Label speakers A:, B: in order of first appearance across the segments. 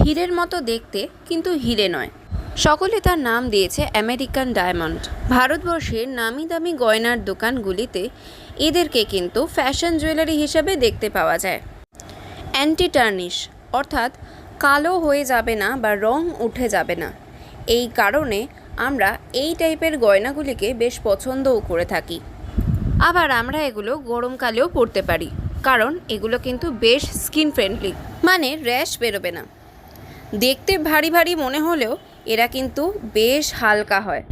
A: হীরের মতো দেখতে কিন্তু হীরে নয়। সকলে তার নাম দিয়েছে আমেরিকান ডায়মন্ড। ভারতবর্ষের নামি দামি গয়নার দোকানগুলিতে এদেরকে কিন্তু ফ্যাশন জুয়েলারি হিসাবে দেখতে পাওয়া যায়। অ্যান্টি টার্নিশ অর্থাৎ কালো হয়ে যাবে না বা রং উঠে যাবে না, এই কারণে আমরা এই টাইপের গয়নাগুলিকে বেশ পছন্দও করে থাকি। আবার আমরা এগুলো গরমকালেও পরতে পারি, কারণ এগুলো কিন্তু বেশ স্কিন ফ্রেন্ডলি, মানে র্যাশ বেরোবে না। দেখতে ভারী ভারী মনে হলেও এরা কিন্তু বেশ হালকা হয়,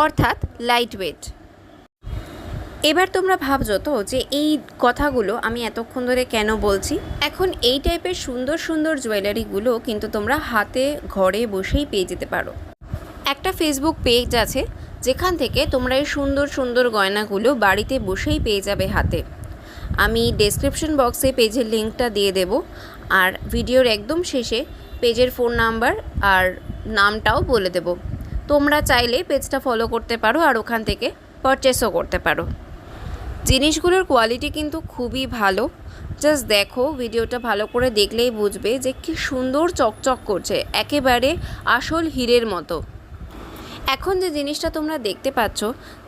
A: অর্থাৎ লাইট ওয়েট। এবার তোমরা ভাবছো তো যে এই কথাগুলো আমি এতক্ষণ ধরে কেন বলছি। এখন এই টাইপের সুন্দর সুন্দর জুয়েলারিগুলো কিন্তু তোমরা হাতে ঘরে বসেই পেয়ে যেতে পারো। একটা ফেসবুক পেজ আছে যেখান থেকে তোমরা এই সুন্দর সুন্দর গয়নাগুলো বাড়িতে বসেই পেয়ে যাবে হাতে। আমি ডেসক্রিপশন বক্সে পেজের লিঙ্কটা দিয়ে দেব, আর ভিডিওর একদম শেষে পেজের ফোন নাম্বার আর নামটাও বলে দেব। তোমরা চাইলে পেজটা ফলো করতে পারো আর ওখান থেকে পারচেসও করতে পারো। জিনিসগুলোর কোয়ালিটি কিন্তু খুবই ভালো। জাস্ট দেখো, ভিডিওটা ভালো করে দেখলেই বুঝবে যে কি সুন্দর চকচক করছে, একেবারে আসল হীরের মতো। এখন যে জিনিসটা তোমরা দেখতে পাচ্ছ,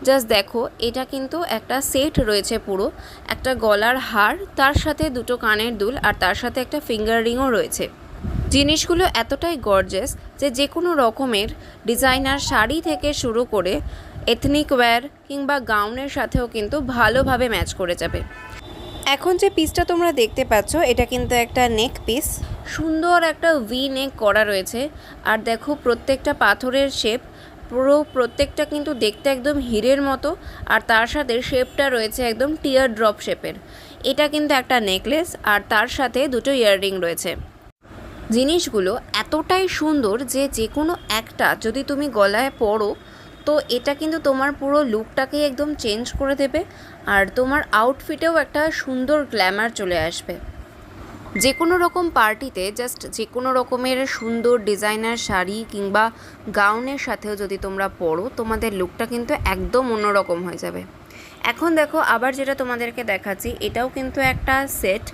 A: জাস্ট দেখো, এটা কিন্তু একটা সেট রয়েছে, পুরো একটা গলার হার, তার সাথে দুটো কানের দুল, আর তার সাথে একটা ফিঙ্গার রিংও রয়েছে। জিনিসগুলো এতটাই গর্জিয়াস যে কোনো রকমের ডিজাইনার শাড়ি থেকে শুরু করে এথনিক ওয়্যার কিংবা গাউনের সাথেও কিন্তু ভালোভাবে ম্যাচ করে যাবে। এখন যে পিসটা তোমরা দেখতে পাচ্ছ, এটা কিন্তু একটা নেক পিস, সুন্দর একটা ভি নেক করা রয়েছে। আর দেখো, প্রত্যেকটা পাথরের শেপ, পুরো প্রত্যেকটা কিন্তু দেখতে একদম হীরের মতো, আর তার সাথে শেপটা রয়েছে একদম টিয়ার ড্রপ শেপের। এটা কিন্তু একটা নেকলেস, আর তার সাথে দুটো ইয়াররিং রয়েছে। জিনিসগুলো এতটাই সুন্দর যে কোনো একটা যদি তুমি গলায় পরো, তো এটা কিন্তু তোমার পুরো লুকটাকে একদম চেঞ্জ করে দেবে, আর তোমার আউটফিটেও একটা সুন্দর গ্ল্যামার চলে আসবে। যে কোনো রকম পার্টিতে জাস্ট যে কোনো রকমের সুন্দর ডিজাইনার শাড়ি কিংবা গাউনের সাথেও যদি তোমরা পরো, তোমাদের লুকটা কিন্তু একদম অন্যরকম হয়ে যাবে। এখন দেখো, আবার যেটা তোমাদেরকে দেখাচ্ছি, এটাও কিন্তু একটা সেট,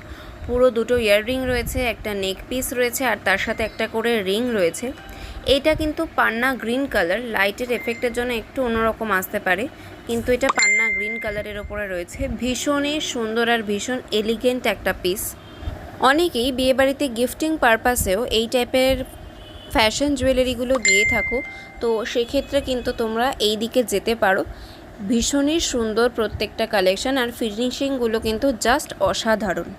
A: পুরো দুটো ইয়াররিং রয়েছে, একটা নেক পিস রয়েছে, আর তার সাথে একটা করে রিং রয়েছে। এইটা কিন্তু পান্না গ্রিন কালার, লাইটের এফেক্টের জন্য একটু অন্যরকম আসতে পারে, কিন্তু এটা পান্না গ্রিন কালারের ওপরে রয়েছে। ভীষণই সুন্দর আর ভীষণ এলিগেন্ট একটা পিস। অনেকেই বিয়েবাড়িতে গিফটিং পারপাসেও এই টাইপের ফ্যাশন জুয়েলারিগুলো দিয়ে থাকো, তো সেক্ষেত্রে কিন্তু তোমরা এই দিকে যেতে পারো। ভীষণই সুন্দর প্রত্যেকটা কালেকশন, আর ফিনিশিংগুলো কিন্তু জাস্ট অসাধারণ।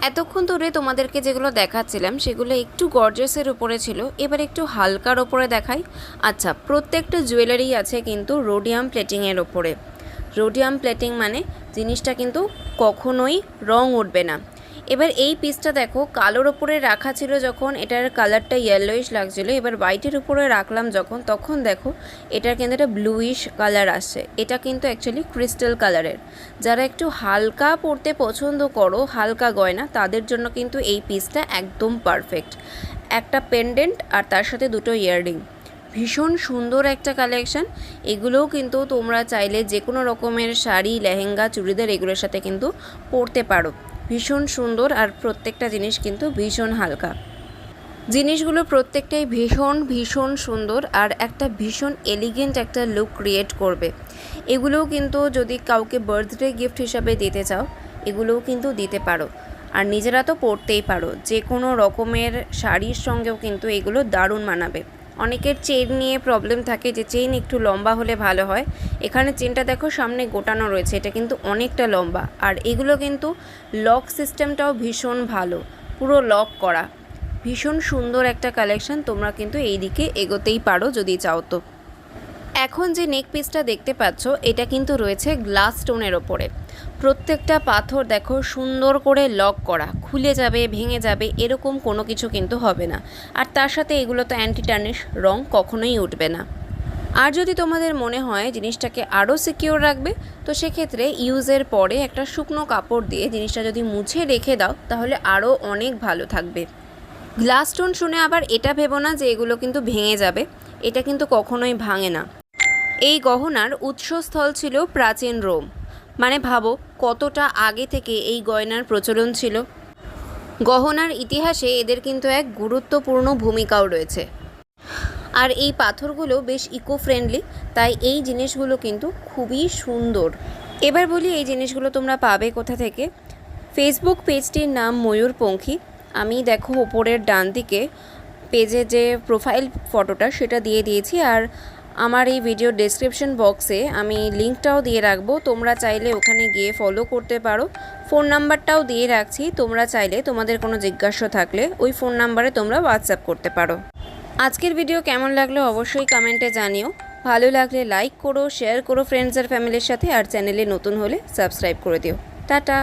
A: এতক্ষণ ধরে তোমাদেরকে যেগুলো দেখাচ্ছিলাম সেগুলো একটু গর্জিয়াসের উপরে ছিল, এবার একটু হালকার ওপরে দেখাই। আচ্ছা, প্রত্যেকটা জুয়েলারি আছে কিন্তু রোডিয়াম প্লেটিংয়ের ওপরে। রোডিয়াম প্লেটিং মানে জিনিসটা কিন্তু কখনোই রং উঠবে না। এবার এই পিসটা দেখো, কালোর ওপরে রাখা ছিল যখন, এটার কালারটা ইয়েলোইশ লাগছিলো, এবার হোয়াইটের উপরে রাখলাম যখন, তখন দেখো এটার কিন্তু একটা ব্লুইশ কালার আসছে। এটা কিন্তু অ্যাকচুয়ালি ক্রিস্টাল কালারের। যারা একটু হালকা পরতে পছন্দ করো, হালকা গয়না, তাদের জন্য কিন্তু এই পিসটা একদম পারফেক্ট। একটা পেন্ডেন্ট আর তার সাথে দুটো ইয়াররিং, ভীষণ সুন্দর একটা কালেকশন। এগুলোও কিন্তু তোমরা চাইলে যে কোনো রকমের শাড়ি, লেহেঙ্গা, চুড়িদার এগুলোর সাথে কিন্তু পরতে পারো। ভীষণ সুন্দর, আর প্রত্যেকটা জিনিস কিন্তু ভীষণ হালকা। জিনিসগুলো প্রত্যেকটাই ভীষণ ভীষণ সুন্দর, আর একটা ভীষণ এলিগেন্ট একটা লুক ক্রিয়েট করবে। এগুলোও কিন্তু যদি কাউকে বার্থডে গিফট হিসাবে দিতে চাও, এগুলোও কিন্তু দিতে পারো, আর নিজেরা তো পরতেই পারো। যে কোনো রকমের শাড়ির সঙ্গেও কিন্তু এগুলো দারুণ মানাবে। অনেকের চেন নিয়ে প্রবলেম থাকে যে চেন একটু লম্বা হলে ভালো হয়। এখানে চেনটা দেখো সামনে গোটানো রয়েছে, এটা কিন্তু অনেকটা লম্বা, আর এগুলো কিন্তু লক সিস্টেমটাও ভীষণ ভালো, পুরো লক করা। ভীষণ সুন্দর একটা কালেকশন, তোমরা কিন্তু এই দিকে এগোতেই পারো যদি চাও তো। এখন যে নেক পিসটা দেখতে পাচ্ছ, এটা কিন্তু রয়েছে গ্লাস স্টোনের ওপরে। প্রত্যেকটা পাথর দেখো সুন্দর করে লক করা, খুলে যাবে, ভেঙে যাবে এরকম কোনো কিছু কিন্তু হবে না। আর তার সাথে এগুলো তো অ্যান্টি টার্নিশ, রং কখনোই উঠবে না। আর যদি তোমাদের মনে হয় জিনিসটাকে আরও সিকিউর রাখবে, তো সেক্ষেত্রে ইউজের পরে একটা শুকনো কাপড় দিয়ে জিনিসটা যদি মুছে রেখে দাও, তাহলে আরও অনেক ভালো থাকবে। গ্লাস স্টোন শুনে আবার এটা ভেবো না যে এগুলো কিন্তু ভেঙে যাবে, এটা কিন্তু কখনোই ভাঙে না। এই গহনার উৎসস্থল ছিল প্রাচীন রোম, মানে ভাবো কতটা আগে থেকে এই গয়নার প্রচলন ছিল। গহনার ইতিহাসে এদের কিন্তু এক গুরুত্বপূর্ণ ভূমিকাও রয়েছে। আর এই পাথরগুলো বেশ ইকো ফ্রেন্ডলি, তাই এই জিনিসগুলো কিন্তু খুবই সুন্দর। এবার বলি এই জিনিসগুলো তোমরা পাবে কোথা থেকে। ফেসবুক পেজটির নাম ময়ূরপঙ্খী। আমি দেখো ওপরের ডান দিকে পেজে যে প্রোফাইল ফটোটা সেটা দিয়ে দিয়েছি, আর আমার এই ভিডিও ডেসক্রিপশন বক্সে আমি লিঙ্কটাও দিয়ে রাখবো, তোমরা চাইলে ওখানে গিয়ে ফলো করতে পারো। ফোন নাম্বারটাও দিয়ে রাখছি, তোমরা চাইলে তোমাদের কোনো জিজ্ঞাসা থাকলে ওই ফোন নাম্বারে তোমরা হোয়াটসঅ্যাপ করতে পারো। আজকের ভিডিও কেমন লাগলো অবশ্যই কমেন্টে জানিও। ভালো লাগলে লাইক করো, শেয়ার করো ফ্রেন্ডস আর ফ্যামিলির সাথে, আর চ্যানেলে নতুন হলে সাবস্ক্রাইব করে দিও। টাটা।